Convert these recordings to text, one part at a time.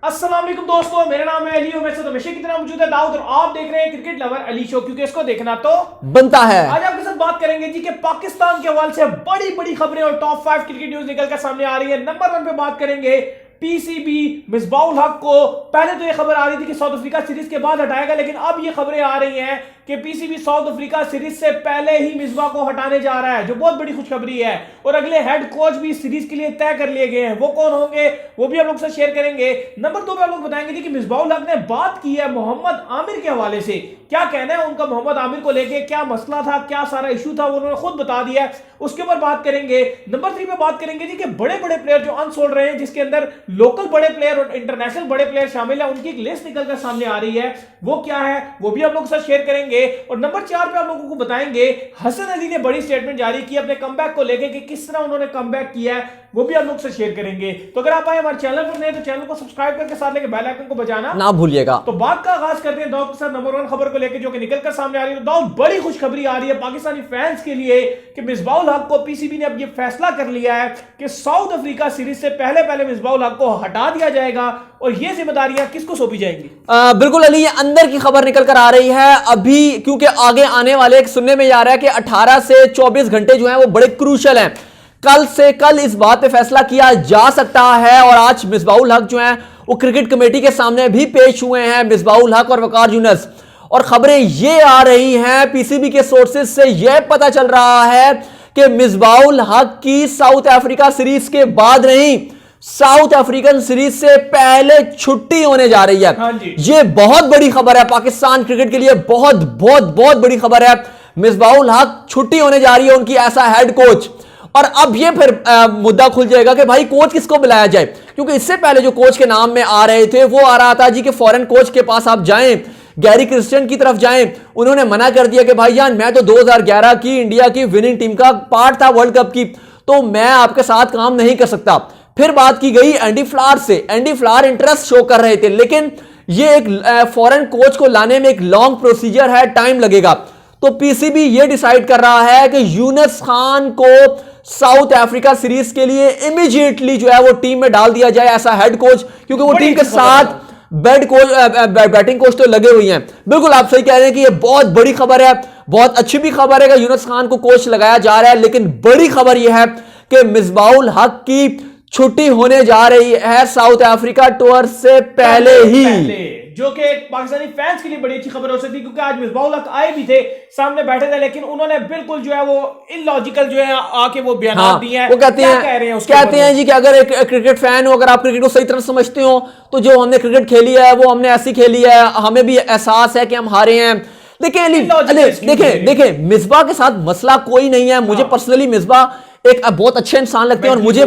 अस्सलाम वालेकुम दोस्तों, मेरा नाम है अली और मेरे साथ हमेशा की तरह मौजूद है दाऊद और आप देख रहे हैं क्रिकेट लवर अली शो, क्योंकि इसको देखना तो बनता है। आज आपके साथ बात करेंगे जी कि पाकिस्तान के हवाले से बड़ी बड़ी खबरें और टॉप 5 क्रिकेट न्यूज निकलकर सामने आ रही है। नंबर 1 पे बात करेंगे पीसीबी मिसबाउल हक को। पहले तो ये खबर आ रही थी कि साउथ अफ्रीका सीरीज के बाद हटाएगा, लेकिन अब ये खबरें आ रही हैं कि पीसीबी साउथ अफ्रीका सीरीज से पहले ही मिसबा को हटाने जा रहा है, जो बहुत बड़ी खुशखबरी है। और अगले हेड कोच भी सीरीज के लिए तय कर लिए गए हैं। वो कौन होंगे वो भी आप लोग से शेयर करेंगे। नंबर 2 पे आप लोग बताएंगे कि मिसबाउल हक ने बात की है मोहम्मद आमिर के हवाले से। क्या कहना है उनका मोहम्मद आमिर को लेके, क्या मसला था, क्या सारा इशू था, वो उन्होंने खुद बता दिया है। उसके ऊपर बात करेंगे। नंबर 3 पे बात करेंगे जी कि बड़े बड़े प्लेयर जो अनसोल्ड रहे हैं, जिसके अंदर लोकल बड़े प्लेयर और इंटरनेशनल बड़े प्लेयर शामिल है, उनकी एक लिस्ट निकलकर सामने आ रही है। वो क्या है वो भी आप लोगों के साथ शेयर करेंगे। और नंबर 4 पे आप लोगों को बताएंगे हसन अली ने बड़ी स्टेटमेंट जारी की अपने कमबैक को लेकर कि किस तरह उन्होंने कमबैक किया है, वो भी आप लोग से शेयर करेंगे। तो अगर आप आए हमारे चैनल पर नए तो चैनल को सब्सक्राइब करके साथ लेके बेल आइकन को बजाना ना भूलिएगा। तो बात का आगाज करते हैं दाऊद के साथ नंबर 1 खबर को लेकर, जो कि निकलकर सामने आ रही है। तो दाऊद, बड़ी खुशखबरी आ रही है पाकिस्तानी फैंस के लिए कि मिसबाउल हक को पीसीबी ने अब ये फैसला कर लिया है कि साउथ अफ्रीका सीरीज से पहले मिसबाउल हक को हटा दिया जाएगा और ये जिम्मेदारियां किसको सौंपी जाएंगी। बिल्कुल अली, ये अंदर की खबर निकल कर आ रही है अभी, क्योंकि आगे आने वाले एक सुनने में आ रहा है कि 18 से 24 घंटे जो हैं वो बड़े क्रूशल हैं। कल इस बात पे फैसला किया जा सकता है। और आज मिसबाउल हक जो हैं वो क्रिकेट कमेटी के सामने भी पेश हुए हैं, मिसबाउल हक और वकार यूनुस। और खबरें ये आ रही हैं, पीसीबी के सोर्सेज से यह पता चल रहा है कि मिसबाउल हक की साउथ अफ्रीका सीरीज के बाद नहीं, साउथ अफ्रीकन सीरीज से पहले छुट्टी होने जा रही है। हाँ जी। ये बहुत बड़ी खबर है पाकिस्तान क्रिकेट के लिए, बहुत बहुत बहुत बड़ी खबर है। मिसबाउल हक छुट्टी होने जा रही है उनकी ऐसा हेड कोच। और अब ये फिर मुद्दा खुल जाएगा कि भाई कोच किसको बुलाया जाए, क्योंकि इससे पहले जो कोच के नाम में आ रहे थे वो आ रहा था जी कि फॉरेन कोच के पास आप जाएं, गैरी क्रिस्टियन की तरफ जाएं। उन्होंने मना कर दिया कि भाई जान, मैं तो 2011 की इंडिया की विनिंग टीम का पार्ट था वर्ल्ड कप की, तो मैं आपके साथ काम नहीं कर सकता। फिर बात की गई एंडी फ्लावर से। एंडी फ्लावर इंटरेस्ट शो कर रहे थे, लेकिन ये एक फॉरेन कोच को लाने में एक लॉन्ग प्रोसीजर है, टाइम लगेगा। तो पीसीबी ये डिसाइड कर रहा है कि यूनुस खान को साउथ अफ्रीका सीरीज के लिए इमीडिएटली जो है वो टीम में डाल दिया जाए ऐसा हेड कोच, क्योंकि वो टीम के साथ बैटिंग कोच तो लगे हुए हैं। बिल्कुल आप सही कह रहे हैं कि ये बहुत बड़ी खबर है, बहुत अच्छी भी खबर है कि यूनुस खान को कोच लगाया जा रहा है। लेकिन बड़ी खबर यह है कि मिसबाउल हक की छुट्टी होने जा रही है साउथ अफ्रीका टूर से पहले ही, जो कि पाकिस्तानी फैंस के लिए बड़ी अच्छी खबर हो सकती है, क्योंकि आज मिसबाउल हक आए भी थे, सामने बैठे थे, लेकिन उन्होंने बिल्कुल जो है वो इलॉजिकल जो है आके वो बयान दिए हैं। वो कहते हैं जी कि अगर एक क्रिकेट फैन हो, अगर आप क्रिकेट को सही तरह समझते हो, तो जो हमने क्रिकेट खेली है वो हमने ऐसी खेली है, हमें भी एहसास है कि हम हारे हैं। देखें मिसबा के साथ मसला कोई नहीं है। मुझे पर्सनली मिसबा एक बहुत अच्छे इंसान लगते हैं और मुझे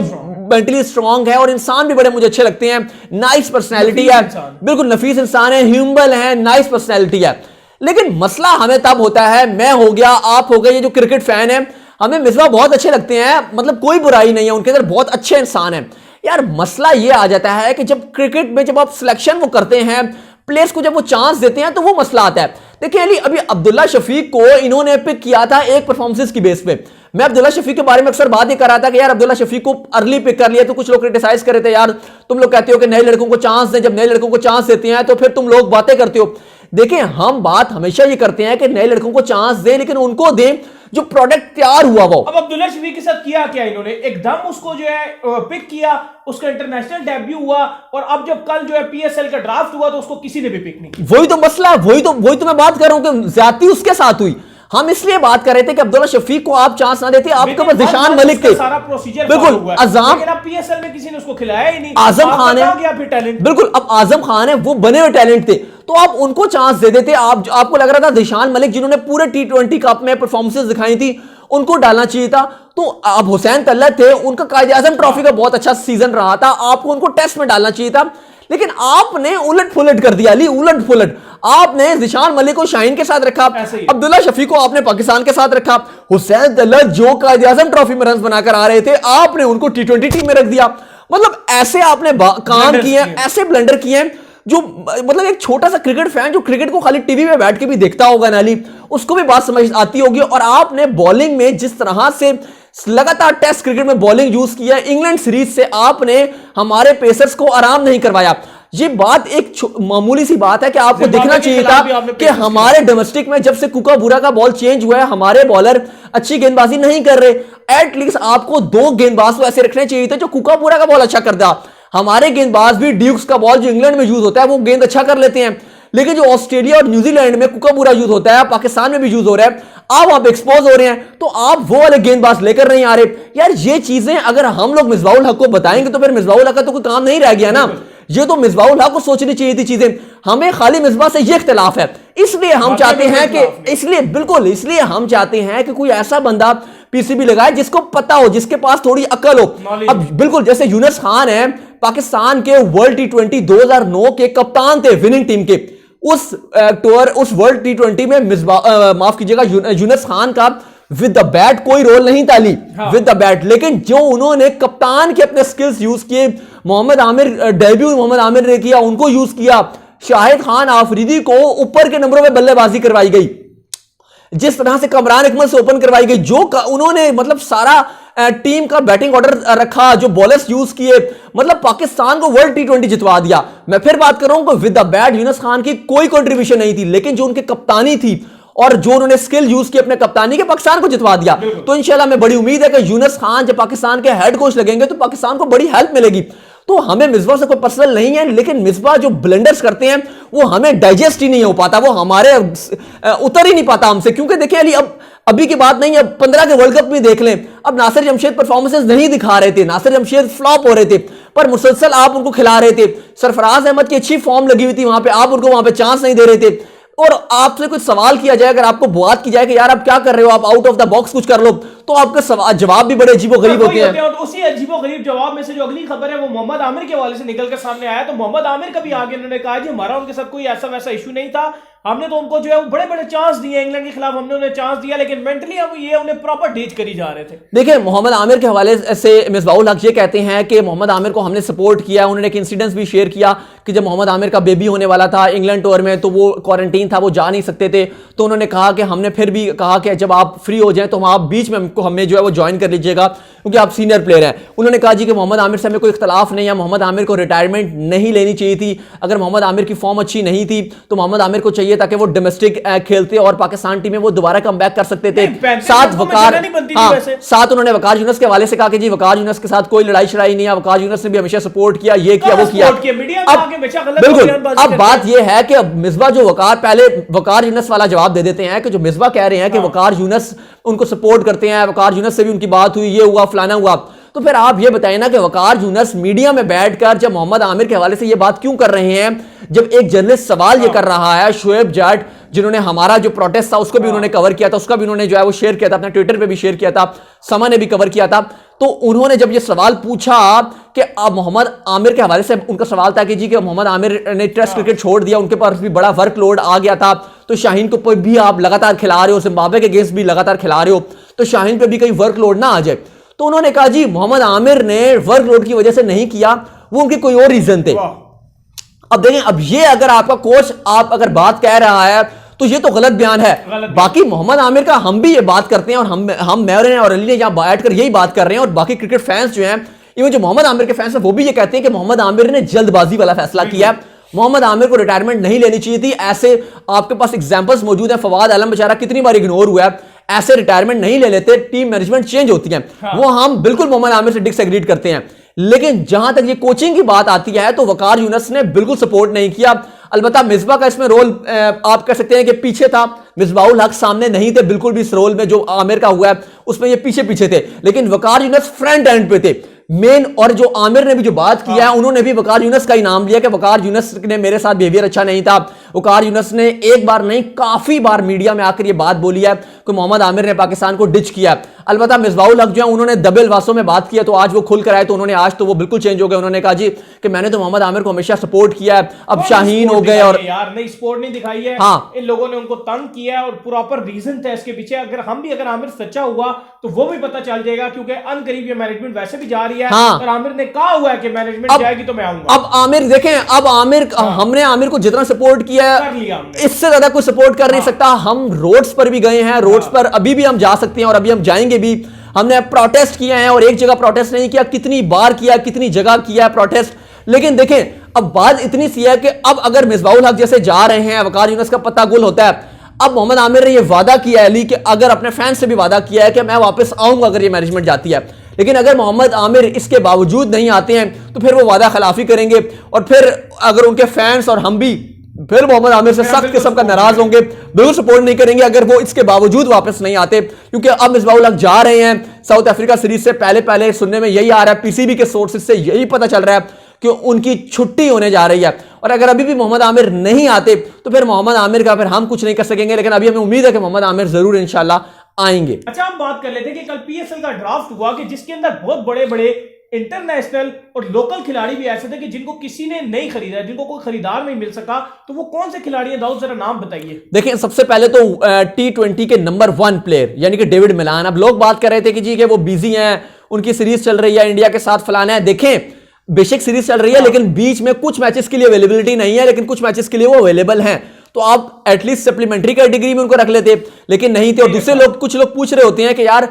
मेंटली स्ट्रांग है और इंसान भी बड़े मुझे अच्छे लगते हैं। नाइस पर्सनैलिटी है, बिल्कुल नफीस इंसान है, ह्यूमबल है, नाइस पर्सनैलिटी है। लेकिन मसला हमें तब होता है, मैं हो गया, आप हो गए, ये जो क्रिकेट फैन है, हमें मिसबा बहुत अच्छे लगते हैं, मतलब कोई बुराई नहीं है उनके अंदर, बहुत अच्छे इंसान है यार। मसला ये आ जाता है कि जब क्रिकेट में जब आप सिलेक्शन वो करते हैं, प्लेयर्स को जब वो चांस देते हैं, तो वो मसला आता है। देखिए अभी अब्दुल्ला शफीक को इन्होंने पिक किया था एक परफॉर्मेंस की बेस पे। मैं अब्दुल्ला शफीक के बारे में अक्सर बात ही कर रहा था कि यार अब्दुल्ला शफीक को अर्ली पिक कर लिया, तो कुछ लोग क्रिटिसाइज कर रहे थे, यार तुम लोग कहते हो कि नए लड़कों को चांस दें, जब नए लड़कों को चांस देते हैं तो फिर तुम लोग बातें करते हो। देखिए हम बात हमेशा ये करते हैं कि नए लड़कों को चांस दें, लेकिन उनको दें जो प्रोडक्ट तैयार हुआ वो। अब अब्दुल्ला शफीक के साथ किया क्या इन्होंने, एकदम उसको जो है पिक किया, उसका इंटरनेशनल डेब्यू हुआ, और अब जब कल जो है पीएसएल का ड्राफ्ट हुआ तो उसको किसी ने भी पिक नहीं किया। वही तो मसला, वही तो मैं बात कर रहा हूं कि ज्यादती उसके साथ हुई। हम इसलिए बात कर रहे थे कि अब्दुल्ला शफीक को आप चांस ना देते, आपके पास दिशान मलिक थे, सारा प्रोसीजर बिल्कुल आजम, पीएसएल में किसी ने उसको खिलाया ही नहीं। आजम खान है, बिल्कुल अब आजम खान है, वो बने हुए टैलेंट थे, तो आप उनको चांस दे देते। आपको लग रहा था दिशान मलिक जिन्होंने पूरे T20 कप में परफॉर्मेंसेस दिखाई थी, उनको डालना चाहिए था। तो अब हुसैन तल्लत थे, उनका कायदे आजम ट्रॉफी का बहुत अच्छा सीजन रहा था, आपको उनको टेस्ट में डालना चाहिए था। लेकिन आपने उलट पुलट कर दिया अली, उलट पुलट। आपने जिशान मलिक को शाहीन के साथ रखा, अब्दुल्ला शफीक को आपने पाकिस्तान के साथ रखा, हुसैन तल्लत जो कायदे आजम ट्रॉफी में रन बनाकर आ रहे थे, आपने उनको T20 टीम में रख दिया। मतलब ऐसे आपने काम किए, ऐसे ब्लंडर किए जो मतलब एक छोटा सा क्रिकेट फैन जो क्रिकेट को खाली टीवी पे बैठ के भी देखता होगा नाली, उसको भी बात समझ आती होगी। और आपने बॉलिंग में जिस तरह से लगातार टेस्ट क्रिकेट में बॉलिंग यूज किया, इंग्लैंड सीरीज से आपने हमारे पेसर्स को आराम नहीं करवाया। ये बात एक मामूली सी बात है कि आपको जिम्बाब्वे दिखना के चाहिए खिलाफ भी था आपने कि पेश हमारे डोमेस्टिक में जब से कुकाबूरा का बॉल चेंज हुआ है हमारे बॉलर अच्छी गेंदबाजी नहीं कर रहे। एटलीस्ट आपको 2 गेंदबाज तो ऐसे रखने चाहिए थे जो कुकाबूरा का बॉल अच्छा करता। हमारे गेंदबाज भी ड्यूक्स का बॉल जो इंग्लैंड में यूज होता है वो गेंद अच्छा कर लेते हैं, लेकिन जो ऑस्ट्रेलिया और न्यूजीलैंड में कुकाबूरा यूज होता है, पाकिस्तान में भी यूज हो रहा है, आप वहां पे एक्सपोज हो रहे हैं, तो आप वो वाले गेंदबाज लेकर नहीं आ रहे। यार ये चीजें अगर हम लोग मिसबाहुल हक को बताएंगे तो फिर मिसबाहुल हक का तो कोई काम नहीं रह गया ना। ये तो मिसबाहुल हक को सोचनी चाहिए थी चीजें। हमें खाली मिसबाह से ये इख्तिलाफ है, इसलिए हम चाहते हैं कि इसलिए हम चाहते हैं कि कोई ऐसा बंदा पीसीबी लगाए जिसको पता हो, जिसके पास थोड़ी अकल हो। अब बिल्कुल जैसे यूनुस खान है, पाकिस्तान के वर्ल्ड T20 2009 के कप्तान थे विनिंग टीम के। उस वर्ल्ड T20 में माफ कीजिएगा यूनुस खान का विद द बैट कोई रोल नहीं था ली, विद द बैट, लेकिन जो उन्होंने कप्तान के अपने स्किल्स यूज किए, मोहम्मद आमिर डेब्यू मोहम्मद आमिर ने किया, उनको यूज किया। शाहिद खान आफरीदी को ऊपर के नंबरों में बल्लेबाजी करवाई गई, जिस तरह से कमरान अकमल से ओपन करवाई गई, जो उन्होंने मतलब सारा टीम का बैटिंग ऑर्डर रखा, जो बॉलर्स यूज किए, मतलब पाकिस्तान को वर्ल्ड T20 जितवा दिया। मैं फिर बात कर रहा हूं कि with the bat Yunus Khan की कोई कंट्रीब्यूशन नहीं थी, लेकिन जो उनके कप्तानी थी और जो उन्होंने स्किल यूज की अपने कप्तानी के, पाकिस्तान को जितवा दिया। तो इंशाल्लाह मैं बड़ी उम्मीद है कि यूनुस खान जब पाकिस्तान के हेड कोच लगेंगे तो पाकिस्तान को बड़ी हेल्प मिलेगी। तो हमें मिसबाह से कोई पर्सनल नहीं है, लेकिन मिसबाह जो ब्लंडर्स करते हैं वो हमें डाइजेस्ट ही नहीं हो पाता, वो हमारे उतर ही नहीं पाता हमसे। क्योंकि देखिए अली, अब अभी की बात नहीं है, 15 के वर्ल्ड कप में देख लें, अब नासिर जमशेद परफॉर्मेंसेस नहीं दिखा रहे थे, नासिर जमशेद फ्लॉप हो रहे थे, पर मुसलसल आप उनको खिला रहे थे। सरफराज अहमद की अच्छी फॉर्म लगी हुई थी वहां पे, आप उनको वहां पे चांस नहीं दे रहे थे। और आपसे कुछ सवाल किया जाए, अगर आपको बात की जाए कि यार आप क्या कर रहे हो, आप आउट ऑफ द बॉक्स कुछ कर लो, तो आपके जवाब भी बड़े अजीबोगरीब होते हैं। और उसी अजीबोगरीब जवाब में से जो अगली खबर है वो मोहम्मद आमिर के हवाले से निकल कर सामने आया। तो मोहम्मद आमिर का भी आगे उन्होंने कहा जी हमारा उनके साथ कोई ऐसा वैसा इशू नहीं था, हमने तो उनको जो है वो बड़े बड़े चांस दिए, इंग्लैंड के खिलाफ हमने उन्हें चांस दिया, लेकिन मेंटली हम ये उन्हें प्रॉपर डीच करी जा रहे थे। देखिए मोहम्मद आमिर के हवाले से मिसबाहुल हक ये कहते हैं कि मोहम्मद आमिर को हमने सपोर्ट किया। उन्होंने एक इंसिडेंस भी शेयर किया कि जब मोहम्मद आमिर का बेबी होने वाला था इंग्लैंड टूर में, तो वो क्वारंटीन था, वो जा नहीं सकते थे, तो उन्होंने कहा कि हमने फिर भी कहा कि जब आप फ्री हो जाएं तो आप बीच में हमें जो है वो ज्वाइन कर लीजिएगा, क्योंकि आप सीनियर प्लेयर हैं। उन्होंने कहा जी कि मोहम्मद आमिर से हमें कोई इख्तलाफ नहीं है, मोहम्मद आमिर को रिटायरमेंट नहीं लेनी चाहिए थी। अगर मोहम्मद आमिर की फॉर्म अच्छी नहीं थी तो मोहम्मद आमिर को चाहिए था कि वो डोमेस्टिक खेलते और पाकिस्तान टीम में वो दोबारा कमबैक कर सकते थे। साथ उन्होंने वकार यूनुस के हवाले से कहा कि जी वकार यूनुस के साथ कोई लड़ाई शड़ाई नहीं है, वकार यूनुस ने भी हमेशा सपोर्ट किया, ये किया वो किया। बिल्कुल, अब बात यह है कि मिसबाह जो पहले वकार यूनुस वाला जवाब दे देते हैं कि जो मिसबाह कह रहे हैं कि वकार यूनुस उनको सपोर्ट करते हैं, वकार यूनुस से भी उनकी बात हुई, ये हुआ फलाना हुआ। तो फिर आप ये बताएं ना कि वकार यूनुस मीडिया में बैठकर जब मोहम्मद आमिर के हवाले से ये बात क्यों कर रहे हैं, जब एक जर्नलिस्ट सवाल ये कर रहा है, शोएब जाट जिन्होंने हमारा जो प्रोटेस्ट था उसको भी उन्होंने कवर किया था, उसका भी उन्होंने जो है वो शेयर किया था, अपने ट्विटर पे भी शेयर किया था, समा ने भी कवर किया था। तो उन्होंने जब ये सवाल पूछा कि अब मोहम्मद आमिर के हवाले से उनका सवाल था कि जी कि मोहम्मद आमिर ने टेस्ट क्रिकेट छोड़ दिया, उनके पास भी बड़ा वर्कलोड आ गया था, तो शाहीन को भी आप लगातार खिला रहे हो, जिम्बाब्वे के अगेंस्ट भी लगातार खिला रहे हो, तो शाहीन पे भी कहीं वर्कलोड ना आ जाए। तो उन्होंने कहा जी मोहम्मद आमिर ने वर्कलोड की वजह से नहीं किया, वो उनके कोई और रीजन थे। अब देखें, अब ये अगर आपका कोच आप अगर बात कह रहा है तो ये तो गलत बयान है। बाकी मोहम्मद आमिर का हम भी ये बात करते हैं, और हम मेरे और अली ने यहां बैठकर यही बात कर रहे हैं, और बाकी क्रिकेट फैंस जो हैं, इवन जो मोहम्मद आमिर के फैंस हैं वो भी ये कहते हैं कि मोहम्मद आमिर ने जल्दबाजी वाला फैसला किया है, मोहम्मद आमिर को रिटायरमेंट नहीं लेनी चाहिए थी। ऐसे आपके पास एग्जांपल्स मौजूद है, फवाद आलम बेचारा कितनी बार इग्नोर हुआ है, ऐसे रिटायरमेंट नहीं ले लेते, टीम मैनेजमेंट चेंज होती है। वो हम बिल्कुल मोहम्मद आमिर से डिसएग्रीड करते हैं, लेकिन जहां तक ये कोचिंग की बात आती है तो वकार यूनुस ने बिल्कुल सपोर्ट नहीं किया। अलबत्ता मिसबाह का इसमें रोल आप कह सकते हैं कि पीछे था, मिसबाहुल हक सामने नहीं थे बिल्कुल भी इस रोल में, जो आमिर का हुआ है उसमें ये पीछे थे, लेकिन वकार यूनुस फ्रंट एंड पे थे मेन। और जो आमिर ने भी जो बात किया है, उन्होंने भी वकार यूनुस का ही नाम लिया कि वकार यूनुस ने मेरे साथ बिहेवियर अच्छा नहीं था। वकार यूनुस ने एक बार नहीं काफी बार मीडिया में आकर ये बात बोली है कि मोहम्मद आमिर ने पाकिस्तान को डिच किया। अलबत्ता मिसबाहुल हक जो है उन्होंने दबे अल्फाजों में बात किया, तो आज वो खुल कर आए, तो उन्होंने आज तो वो बिल्कुल चेंज हो गए। उन्होंने कहा जी कि मैंने तो मोहम्मद आमिर को हमेशा सपोर्ट किया है, अब शाहीन हो गए और यार नहीं सपोर्ट नहीं दिखाई है। हाँ, इन लोगों ने उनको तंग किया और प्रॉपर रीजन था इसके पीछे। अगर आमिर सच्चा हुआ तो वो भी पता चल जाएगा, क्योंकि अनकरीब ये मैनेजमेंट वैसे भी जा रही है। हाँ, और आमिर ने कहा हुआ है कि मैनेजमेंट जाएगी तो मैं आऊंगा। अब आमिर देखें, अब आमिर हमने आमिर को जितना सपोर्ट किया है इससे ज्यादा कोई सपोर्ट कर नहीं सकता। हम रोड्स पर भी गए हैं, रोड्स पर अभी भी हम जा सकते हैं और अभी हम जाएंगे भी। हमने प्रोटेस्ट किए हैं, और एक जगह प्रोटेस्ट नहीं किया, कितनी बार किया, कितनी जगह किया प्रोटेस्ट। लेकिन देखें अब बात इतनी सी है कि अब अगर मिसबाउल हक जैसे जा रहे हैं, वकार यूनुस का पत्ता गुल होता है, अब मोहम्मद आमिर ने यह वादा किया है अली कि अगर अपने फैंस से भी वादा किया है कि मैं वापस आऊंगा अगर ये मैनेजमेंट जाती है, लेकिन अगर मोहम्मद आमिर इसके बावजूद नहीं आते हैं तो फिर वो वादा खिलाफी करेंगे और फिर अगर उनके फैंस और हम भी फिर मोहम्मद आमिर से सख्त किस्म का नाराज होंगे, बिल्कुल सपोर्ट नहीं करेंगे अगर वो इसके बावजूद वापस नहीं आते, क्योंकि अब मिसबाउल हक जा रहे हैं साउथ अफ्रीका सीरीज से पहले सुनने में यही आ रहा है, पीसीबी के सोर्सेज से यही पता चल रहा है कि उनकी छुट्टी होने जा रही है। और अगर अभी भी मोहम्मद आमिर नहीं आते तो फिर मोहम्मद आमिर का फिर हम कुछ नहीं कर सकेंगे, लेकिन अभी हमें उम्मीद है कि मोहम्मद आमिर जरूर इंशाल्लाह आएंगे। अच्छा, हम बात कर लेते हैं कि कल पीएसएल का ड्राफ्ट हुआ कि जिसके अंदर बहुत बड़े बड़े इंटरनेशनल और लोकल खिलाड़ी भी ऐसे थे कि जिनको किसी ने नहीं खरीदा, जिनको कोई खरीदार नहीं मिल सका, तो वो कौन से खिलाड़ी हैं दाऊद, जरा नाम बताइए। देखिए, सबसे पहले तो T20 के नंबर 1 प्लेयर यानी कि डेविड मिलान। अब लोग बात कर रहे थे कि जी कि वो बिजी हैं, उनकी सीरीज चल रही है, इंडिया के साथ फलाना है। देखें, बेशक सीरीज चल रही है लेकिन बीच में कुछ मैचेस के लिए अवेलेबिलिटी नहीं है, लेकिन कुछ मैचेस के लिए वो अवेलेबल हैं, तो आप एटलीस्ट सप्लीमेंट्री कैटेगरी में उनको रख लेते, लेकिन नहीं थे। और दूसरे लोग, कुछ लोग पूछ रहे होते हैं कि यार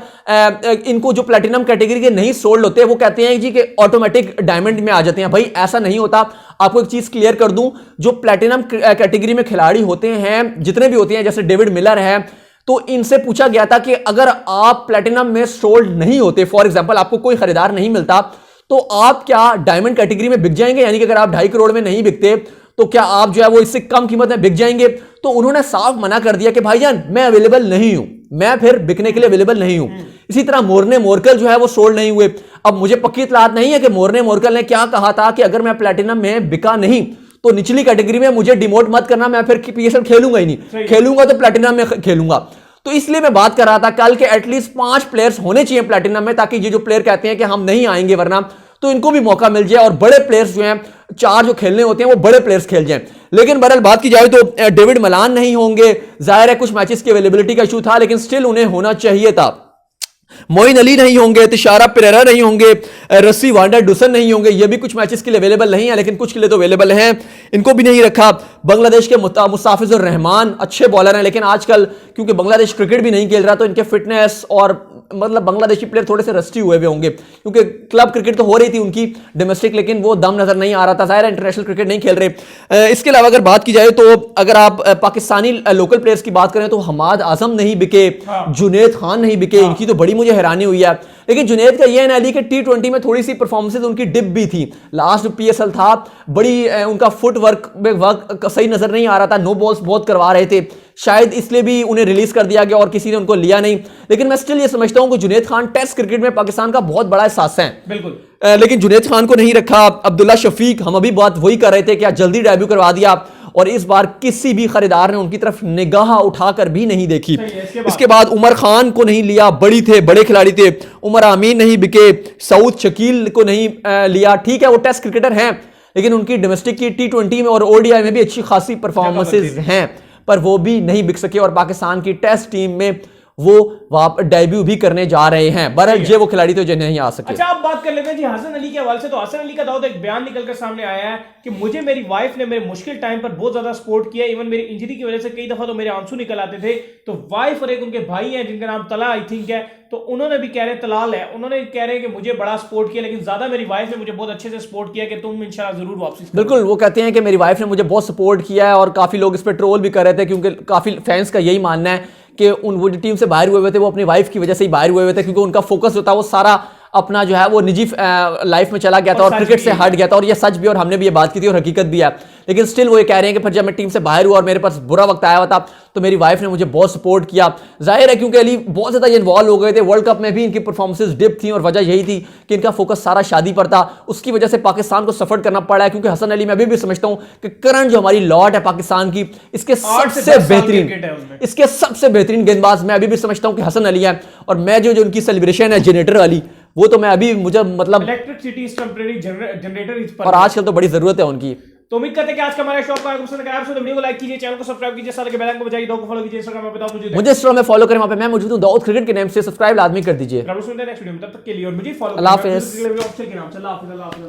इनको जो प्लैटिनम कैटेगरी के नहीं सोल्ड होते, वो कहते हैं जी कि ऑटोमेटिक डायमंड में आ जाते हैं। भाई ऐसा नहीं होता। आपको एक चीज क्लियर कर दूं, जो प्लैटिनम कैटेगरी में खिलाड़ी होते हैं, जितने भी होते हैं, जैसे डेविड मिलर है, तो इनसे पूछा गया था कि अगर आप प्लैटिनम में सोल्ड नहीं होते, फॉर एग्जाम्पल आपको कोई खरीदार नहीं मिलता, तो आप क्या डायमंड कैटेगरी में बिक जाएंगे? यानी कि अगर आप 2.5 करोड़ में नहीं बिकते तो क्या आप जो है वो इससे कम कीमत में बिक जाएंगे? तो उन्होंने साफ मना कर दिया कि भाईजान मैं अवेलेबल नहीं हूं, मैं फिर बिकने के लिए अवेलेबल नहीं हूं। इसी तरह मोर्ने मोरकल जो है वो सोल्ड नहीं हुए। अब मुझे पक्की इतलात नहीं है कि मोर्ने मोरकल ने क्या कहा था कि अगर मैं प्लैटिनम में बिका नहीं तो निचली कैटेगरी में मुझे डिमोट मत करना, मैं फिर पीएसएल खेलूंगा ही नहीं, खेलूंगा तो प्लैटिनम में खेलूंगा। तो इसलिए मैं बात कर रहा था कल के एटलीस्ट 5 प्लेयर्स होने चाहिए प्लैटिनम में, ताकि ये जो प्लेयर कहते हैं कि हम नहीं आएंगे वरना, तो इनको भी मौका मिल जाए और बड़े प्लेयर्स जो हैं 4 जो खेलने होते हैं वो बड़े प्लेयर्स खेल जाएं। लेकिन बहरहाल बात की जाए तो डेविड मलान नहीं होंगे, जाहिर है कुछ मैचेस की अवेलेबिलिटी का इशू था, लेकिन स्टिल उन्हें होना चाहिए था। मोइन अली नहीं होंगे, तिशारा पेरेरा नहीं होंगे, रस्सी वांडर डुसन नहीं होंगे, ये भी कुछ मैचेस के लिए अवेलेबल नहीं है, लेकिन कुछ के लिए तो अवेलेबल हैं, इनको भी नहीं रखा। बांग्लादेश के मुस्ताफिजुर रहमान अच्छे बॉलर हैं, लेकिन आजकल क्योंकि बांग्लादेश क्रिकेट भी नहीं खेल रहा तो इनके फिटनेस और मतलब बांग्लादेशी प्लेयर थोड़े से रस्टी हुए होंगे, क्योंकि क्लब क्रिकेट तो हो रही थी उनकी डोमेस्टिक, लेकिन वो दम नजर नहीं आ रहा था, जाहिर है इंटरनेशनल क्रिकेट नहीं खेल रहे। इसके अलावा अगर बात की जाए तो अगर आप पाकिस्तानी लोकल प्लेयर्स की बात करें तो हमाद आजम नहीं बिके, जुनैद खान नहीं बिके, इनकी तो बड़ी मुझे हैरानी हुई है। लेकिन जुनैद का यह है कि T20 में थोड़ी सी परफॉर्मेंसेज उनकी डिप भी थी। लास्ट पीएसएल था, बड़ी उनका फुट वर्क सही नजर नहीं आ रहा था, नो बॉल्स बहुत करवा रहे थे, शायद इसलिए भी उन्हें रिलीज कर दिया गया और किसी ने उनको लिया नहीं। लेकिन मैं स्टिल ये समझता हूं कि जुनैद खान टेस्ट क्रिकेट में पाकिस्तान का बहुत बड़ा एहसास है, बिल्कुल। लेकिन जुनैद खान को नहीं रखा। अब्दुल्ला शफीक, हम अभी बात वही कर रहे थे कि जल्दी डेब्यू करवा दिया और इस बार किसी भी खरीदार ने उनकी तरफ निगाह उठाकर भी नहीं देखी। इसके बाद उमर खान को नहीं लिया, बड़े खिलाड़ी थे। उमर आमीन नहीं बिके, सऊद शकील को नहीं लिया। ठीक है, वो टेस्ट क्रिकेटर हैं, लेकिन उनकी डोमेस्टिक की T20 में और ओडीआई में भी अच्छी खासी परफॉर्मेंसेज हैं, पर वो भी नहीं बिक सके और पाकिस्तान की टेस्ट टीम में वो डेब्यू भी करने जा रहे हैं। बहरहाल ये वो खिलाड़ी तो जो नहीं आ सके। अच्छा, आप बात कर लेते हैं जी हसन अली के हवाले से। तो हसन अली का दाऊद एक बयान निकलकर सामने आया है कि मुझे मेरी वाइफ ने मेरे मुश्किल टाइम पर बहुत ज्यादा सपोर्ट किया, इवन मेरी इंजरी की वजह से कई दफा तो मेरे आंसू निकल आते थे। तो वाइफ और एक उनके भाई हैं जिनका नाम तला आई थिंक है, तो उन्होंने भी कह रहे तलाल है, उन्होंने कह रहे हैं कि मुझे बड़ा सपोर्ट किया, लेकिन ज्यादा मेरी वाइफ ने मुझे बहुत अच्छे से सपोर्ट किया कि तुम इंशाल्लाह जरूर वापसी। बिल्कुल, वो कहते हैं कि मेरी वाइफ ने मुझे बहुत सपोर्ट किया है और काफी लोग इस पर ट्रोल भी कर रहे थे, क्योंकि काफी फैंस का यही मानना है कि वो टीम से बाहर हुए थे वो अपनी वाइफ की वजह से ही बाहर हुए थे, क्योंकि उनका फोकस जो था वो सारा अपना जो है वो निजी लाइफ में चला गया था और क्रिकेट से हट गया था। और ये सच भी, और हमने भी ये बात की थी और हकीकत भी है। लेकिन स्टिल वो ये कह रहे हैं कि फिर जब मैं टीम से बाहर हुआ और मेरे पास बुरा वक्त आया हुआ था तो मेरी वाइफ ने मुझे बहुत सपोर्ट किया। जाहिर है क्योंकि अली बहुत ज़्यादा इन्वॉल्व हो गए थे, वर्ल्ड कप में भी इनकी परफॉर्मेंसेज डिप थी और वजह यही थी कि इनका फोकस सारा शादी पर था। उसकी वजह से पाकिस्तान को सफर करना पड़ा है, क्योंकि हसन अली मैं अभी भी समझता हूँ कि करंट जो हमारी लॉट है पाकिस्तान की, इसके सबसे बेहतरीन गेंदबाज मैं अभी भी समझता हूँ कि हसन अली है। और मैं जो उनकी सेलिब्रेशन है जनरेटर वाली, वो तो मैं अभी मुझे मतलब इलेक्ट्रिसिटी टेम्परेरी जनरेटर, और आजकल तो बड़ी जरूरत है उनकी। तो उम्मीद करते हैं कि आज का हमारा शो आपको पसंद आया। तो वीडियो को लाइक कीजिए, चैनल को सब्सक्राइब कीजिए, साथ के बेल आइकन को बजाइए, को फॉलो कीजिए, इंस्टाग्राम पे बताओ मुझे इंस्टाग्राम में फॉलो करें, वहां पे मैं मौजूद हूं दाऊद क्रिकेट के नाम से, सब्सक्राइब लाजमी कर दीजिए। नेक्स्ट वीडियो में तब तक के लिए और मुझे फॉलो अल्लाह हाफिज़। के नाम से अल्लाह हाफिज़।